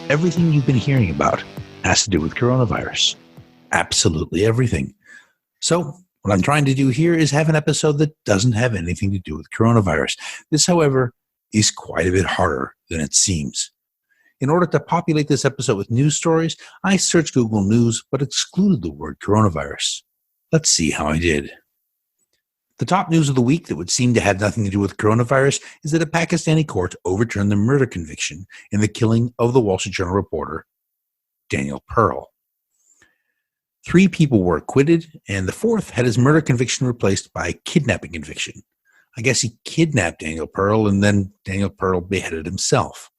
Everything you've been hearing about has to do with coronavirus. Absolutely everything. So, what I'm trying to do here is have an episode that doesn't have anything to do with coronavirus. This, however, is quite a bit harder than it seems. In order to populate this episode with news stories, I searched Google News but excluded the word coronavirus. Let's see how I did. The top news of the week that would seem to have nothing to do with coronavirus is that a Pakistani court overturned the murder conviction in the killing of the Wall Street Journal reporter Daniel Pearl. 3 people were acquitted, and the 4th had his murder conviction replaced by a kidnapping conviction. I guess he kidnapped Daniel Pearl, and then Daniel Pearl beheaded himself.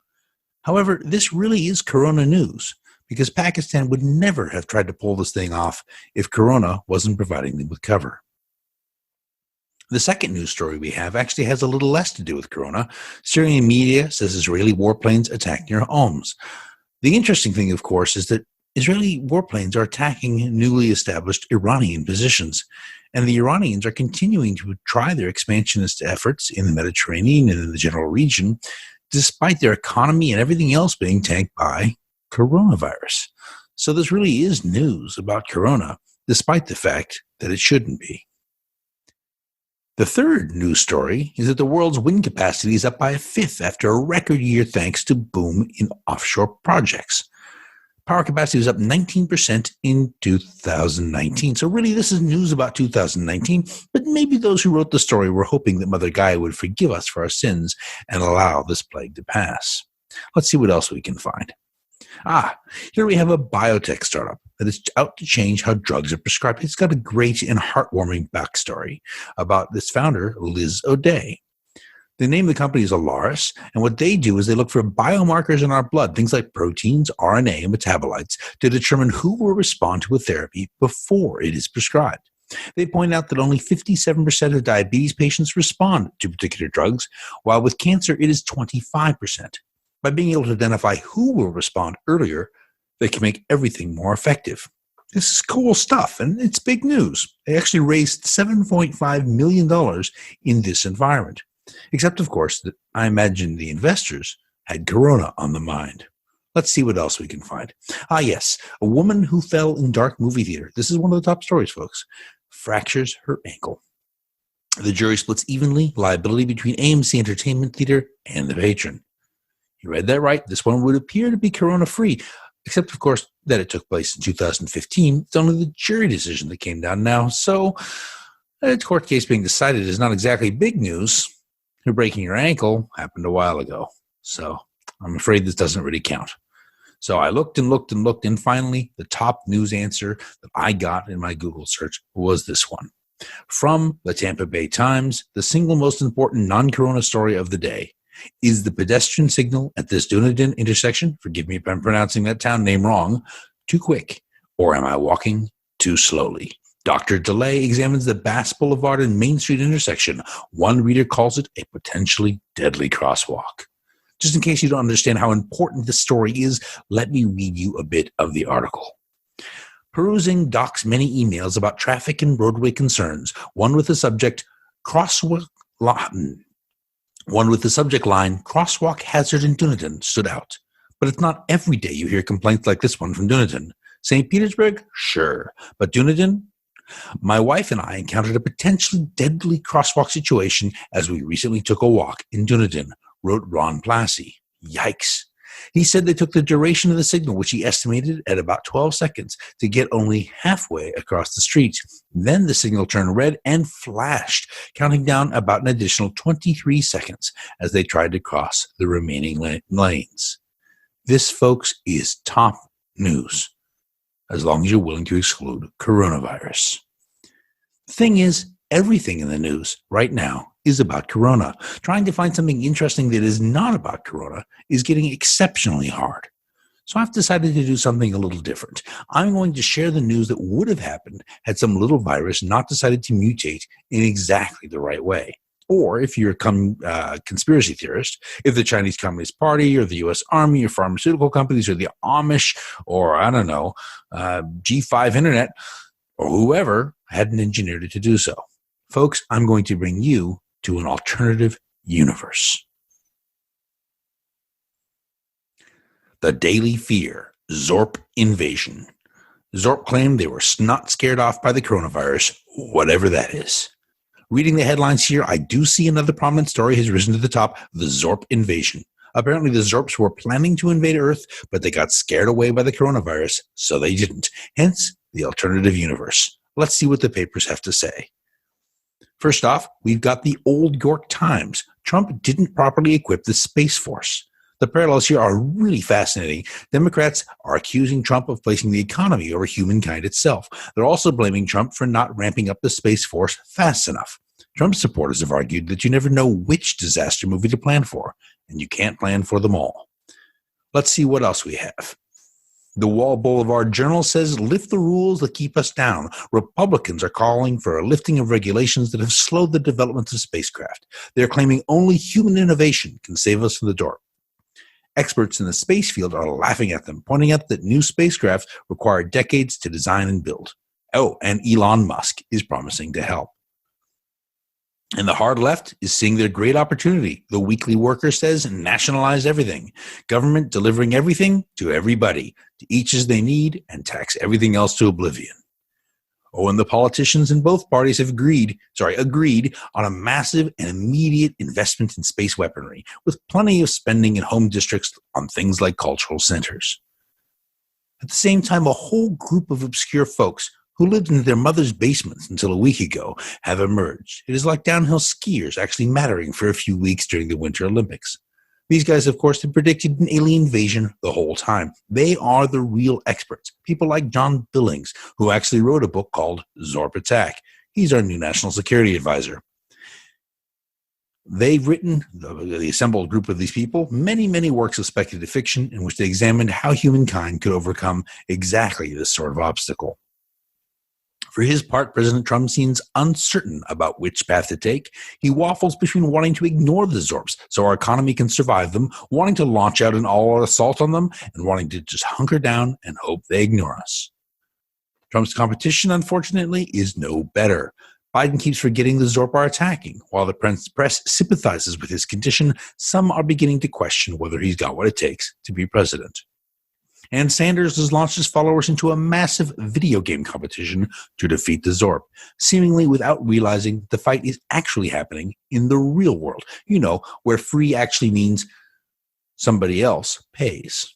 However, this really is Corona news, because Pakistan would never have tried to pull this thing off if Corona wasn't providing them with cover. The second news story we have actually has a little less to do with Corona. Syrian media says Israeli warplanes attacked near Homs. The interesting thing, of course, is that Israeli warplanes are attacking newly established Iranian positions, and the Iranians are continuing to try their expansionist efforts in the Mediterranean and in the general region, despite their economy and everything else being tanked by coronavirus. So this really is news about Corona, despite the fact that it shouldn't be. The third news story is that the world's wind capacity is up by 1/5 after a record year thanks to boom in offshore projects. Power capacity was up 19% in 2019. So really, this is news about 2019, but maybe those who wrote the story were hoping that Mother Gaia would forgive us for our sins and allow this plague to pass. Let's see what else we can find. Here we have a biotech startup that is out to change how drugs are prescribed. It's got a great and heartwarming backstory about this founder, Liz O'Day. The name of the company is Alaris, and what they do is they look for biomarkers in our blood, things like proteins, RNA, and metabolites, to determine who will respond to a therapy before it is prescribed. They point out that only 57% of diabetes patients respond to particular drugs, while with cancer it is 25%. By being able to identify who will respond earlier, they can make everything more effective. This is cool stuff, and it's big news. They actually raised $7.5 million in this environment. Except, of course, that I imagine the investors had Corona on the mind. Let's see what else we can find. Yes, a woman who fell in dark movie theater. This is one of the top stories, folks. Fractures her ankle. The jury splits evenly liability between AMC Entertainment Theater and the patron. You read that right. This one would appear to be Corona-free, except, of course, that it took place in 2015. It's only the jury decision that came down now. So, a court case being decided is not exactly big news. Breaking your ankle happened a while ago. So, I'm afraid this doesn't really count. So, I looked and looked and looked, and finally, the top news answer that I got in my Google search was this one. From the Tampa Bay Times, the single most important non-Corona story of the day. Is the pedestrian signal at this Dunedin intersection, forgive me if I'm pronouncing that town name wrong, too quick, or am I walking too slowly? Dr. DeLay examines the Bass Boulevard and Main Street intersection. One reader calls it a potentially deadly crosswalk. Just in case you don't understand how important this story is, let me read you a bit of the article. Perusing Doc's many emails about traffic and roadway concerns, one with the subject crosswalk hazard in Dunedin stood out. But it's not every day you hear complaints like this one from Dunedin. St. Petersburg? Sure. But Dunedin? My wife and I encountered a potentially deadly crosswalk situation as we recently took a walk in Dunedin, wrote Ron Plassey. Yikes. He said they took the duration of the signal, which he estimated at about 12 seconds, to get only halfway across the street. Then the signal turned red and flashed, counting down about an additional 23 seconds as they tried to cross the remaining lanes. This, folks, is top news, as long as you're willing to exclude coronavirus. The thing is, everything in the news right now is about Corona. Trying to find something interesting that is not about Corona is getting exceptionally hard. So I've decided to do something a little different. I'm going to share the news that would have happened had some little virus not decided to mutate in exactly the right way. Or if you're a conspiracy theorist, if the Chinese Communist Party or the U.S. Army or pharmaceutical companies or the Amish or, I don't know, G5 Internet or whoever hadn't engineered it to do so. Folks, I'm going to bring you to an alternative universe. The Daily Fear, Zorp Invasion. Zorp claimed they were not scared off by the coronavirus, whatever that is. Reading the headlines here, I do see another prominent story has risen to the top, the Zorp invasion. Apparently, the Zorps were planning to invade Earth, but they got scared away by the coronavirus, so they didn't. Hence, the alternative universe. Let's see what the papers have to say. First off, we've got the Old York Times. Trump didn't properly equip the Space Force. The parallels here are really fascinating. Democrats are accusing Trump of placing the economy over humankind itself. They're also blaming Trump for not ramping up the Space Force fast enough. Trump's supporters have argued that you never know which disaster movie to plan for, and you can't plan for them all. Let's see what else we have. The Wall Boulevard Journal says, lift the rules that keep us down. Republicans are calling for a lifting of regulations that have slowed the development of spacecraft. They're claiming only human innovation can save us from the dark. Experts in the space field are laughing at them, pointing out that new spacecraft require decades to design and build. Oh, and Elon Musk is promising to help. And the hard left is seeing their great opportunity. The Weekly Worker says, nationalize everything. Government delivering everything to everybody, to each as they need, and tax everything else to oblivion. Oh, and the politicians in both parties have agreed on a massive and immediate investment in space weaponry, with plenty of spending in home districts on things like cultural centers. At the same time, a whole group of obscure folks who lived in their mother's basements until a week ago have emerged. It is like downhill skiers actually mattering for a few weeks during the Winter Olympics. These guys, of course, have predicted an alien invasion the whole time. They are the real experts. People like John Billings, who actually wrote a book called Zorp Attack. He's our new national security advisor. They've written, the assembled group of these people, many, many works of speculative fiction in which they examined how humankind could overcome exactly this sort of obstacle. For his part, President Trump seems uncertain about which path to take. He waffles between wanting to ignore the Zorps so our economy can survive them, wanting to launch out an all-out assault on them, and wanting to just hunker down and hope they ignore us. Trump's competition, unfortunately, is no better. Biden keeps forgetting the Zorp are attacking. While the press sympathizes with his condition, some are beginning to question whether he's got what it takes to be president. And Sanders has launched his followers into a massive video game competition to defeat the Zorp, seemingly without realizing the fight is actually happening in the real world, where free actually means somebody else pays.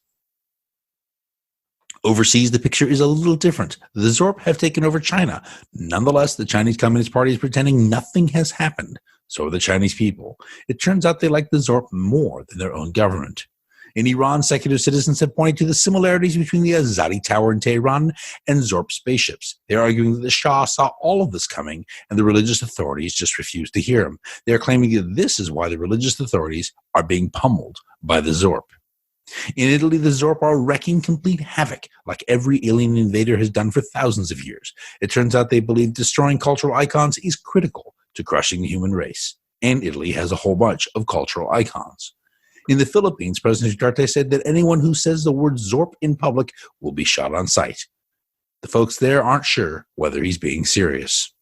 Overseas, the picture is a little different. The Zorp have taken over China. Nonetheless, the Chinese Communist Party is pretending nothing has happened. So are the Chinese people. It turns out they like the Zorp more than their own government. In Iran, secular citizens have pointed to the similarities between the Azadi Tower in Tehran and Zorp spaceships. They're arguing that the Shah saw all of this coming and the religious authorities just refused to hear him. They're claiming that this is why the religious authorities are being pummeled by the Zorp. In Italy, the Zorp are wreaking complete havoc, like every alien invader has done for thousands of years. It turns out they believe destroying cultural icons is critical to crushing the human race. And Italy has a whole bunch of cultural icons. In the Philippines, President Duterte said that anyone who says the word Zorp in public will be shot on sight. The folks there aren't sure whether he's being serious.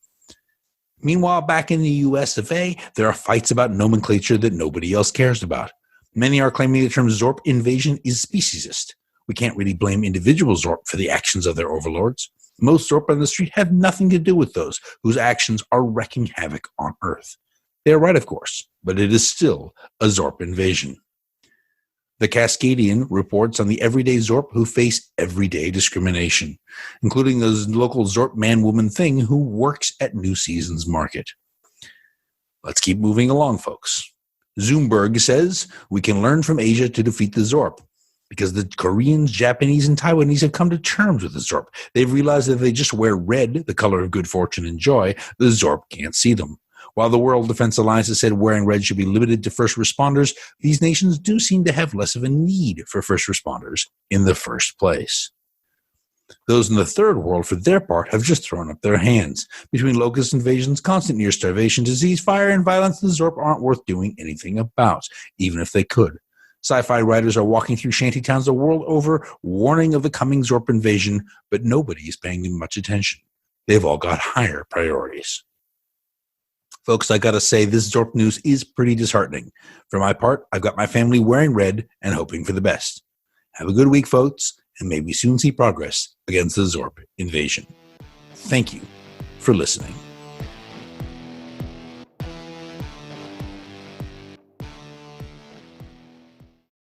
Meanwhile, back in the US of A, there are fights about nomenclature that nobody else cares about. Many are claiming the term Zorp invasion is speciesist. We can't really blame individual Zorp for the actions of their overlords. Most Zorp on the street have nothing to do with those whose actions are wreaking havoc on Earth. They are right, of course, but it is still a Zorp invasion. The Cascadian reports on the everyday Zorp who face everyday discrimination, including the local Zorp man-woman thing who works at New Seasons Market. Let's keep moving along, folks. Zoomberg says we can learn from Asia to defeat the Zorp because the Koreans, Japanese, and Taiwanese have come to terms with the Zorp. They've realized that if they just wear red, the color of good fortune and joy, the Zorp can't see them. While the World Defense Alliance has said wearing red should be limited to first responders, these nations do seem to have less of a need for first responders in the first place. Those in the third world, for their part, have just thrown up their hands. Between locust invasions, constant near starvation, disease, fire, and violence, the Zorp aren't worth doing anything about, even if they could. Sci-fi writers are walking through shantytowns the world over, warning of the coming Zorp invasion, but nobody is paying them much attention. They've all got higher priorities. Folks, I gotta say, this Zorp news is pretty disheartening. For my part, I've got my family wearing red and hoping for the best. Have a good week, folks, and may we soon see progress against the Zorp invasion. Thank you for listening.